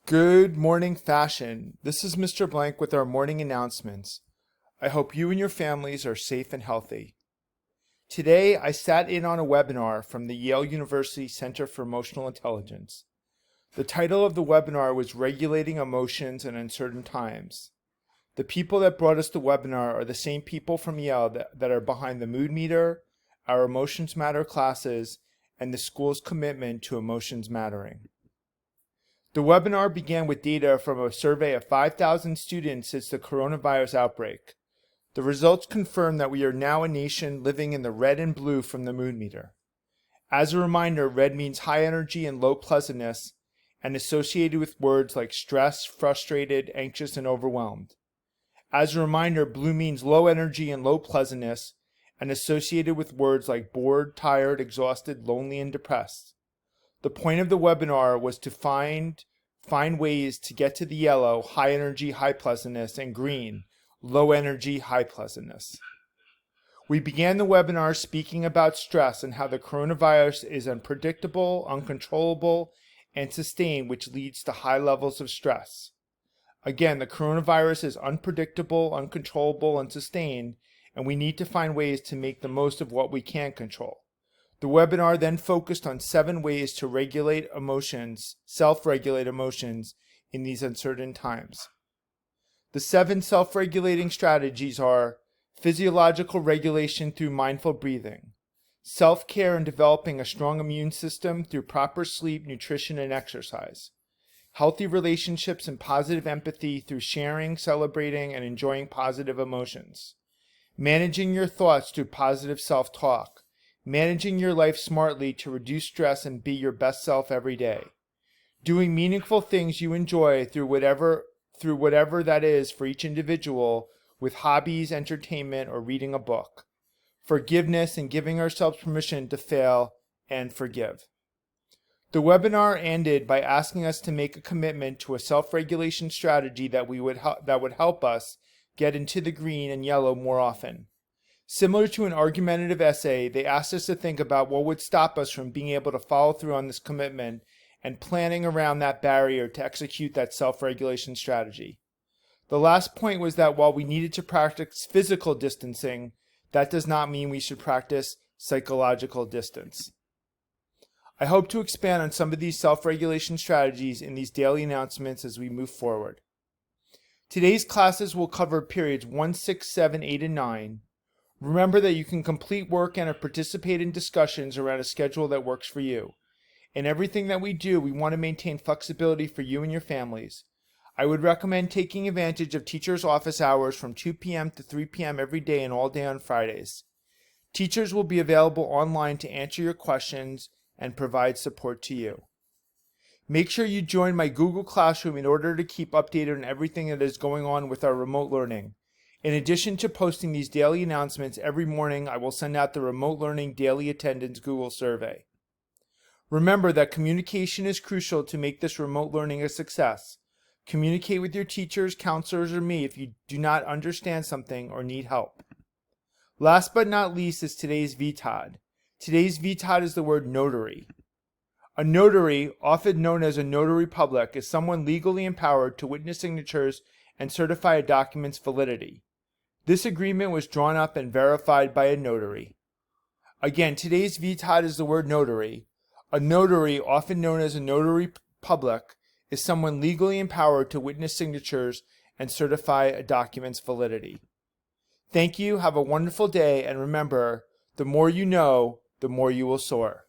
Good morning, fashion. This is Mr. Blank with our morning announcements. I hope you and your families are safe and healthy. Today, I sat in on a webinar from the Yale University Center for Emotional Intelligence. The title of the webinar was Regulating Emotions in Uncertain Times. The people that brought us the webinar are the same people from Yale that are behind the Mood Meter, our Emotions Matter classes, and the school's commitment to emotions mattering. The webinar began with data from a survey of 5,000 students since the coronavirus outbreak. The results confirm that we are now a nation living in the red and blue from the Mood Meter. As a reminder, red means high energy and low pleasantness, and associated with words like stress, frustrated, anxious, and overwhelmed. As a reminder, blue means low energy and low pleasantness, and associated with words like bored, tired, exhausted, lonely, and depressed. The point of the webinar was to find ways to get to the yellow, high energy, high pleasantness, and green, low energy, high pleasantness. We began the webinar speaking about stress and how the coronavirus is unpredictable, uncontrollable, and sustained, which leads to high levels of stress. Again, the coronavirus is unpredictable, uncontrollable, and sustained, and we need to find ways to make the most of what we can control. The webinar then focused on 7 ways to regulate emotions, self-regulate emotions in these uncertain times. The 7 self-regulating strategies are physiological regulation through mindful breathing, self-care and developing a strong immune system through proper sleep, nutrition, and exercise, healthy relationships and positive empathy through sharing, celebrating, and enjoying positive emotions, managing your thoughts through positive self-talk, managing your life smartly to reduce stress and be your best self every day. Doing meaningful things you enjoy through whatever that is for each individual, with hobbies, entertainment, or reading a book. Forgiveness and giving ourselves permission to fail and forgive. The webinar ended by asking us to make a commitment to a self-regulation strategy that would help us get into the green and yellow more often. Similar to an argumentative essay, they asked us to think about what would stop us from being able to follow through on this commitment and planning around that barrier to execute that self-regulation strategy. The last point was that while we needed to practice physical distancing, that does not mean we should practice psychological distance. I hope to expand on some of these self-regulation strategies in these daily announcements as we move forward. Today's classes will cover periods 1, 6, 7, 8, and 9. Remember that you can complete work and participate in discussions around a schedule that works for you. In everything that we do, we want to maintain flexibility for you and your families. I would recommend taking advantage of teachers' office hours from 2 p.m. to 3 p.m. every day and all day on Fridays. Teachers will be available online to answer your questions and provide support to you. Make sure you join my Google Classroom in order to keep updated on everything that is going on with our remote learning. In addition to posting these daily announcements every morning, I will send out the Remote Learning Daily Attendance Google survey. Remember that communication is crucial to make this remote learning a success. Communicate with your teachers, counselors, or me if you do not understand something or need help. Last but not least is today's VTOD. Today's VTOD is the word notary. A notary, often known as a notary public, is someone legally empowered to witness signatures and certify a document's validity. This agreement was drawn up and verified by a notary. Again, today's VTOD is the word notary. A notary, often known as a notary public, is someone legally empowered to witness signatures and certify a document's validity. Thank you, have a wonderful day, and remember, the more you know, the more you will soar.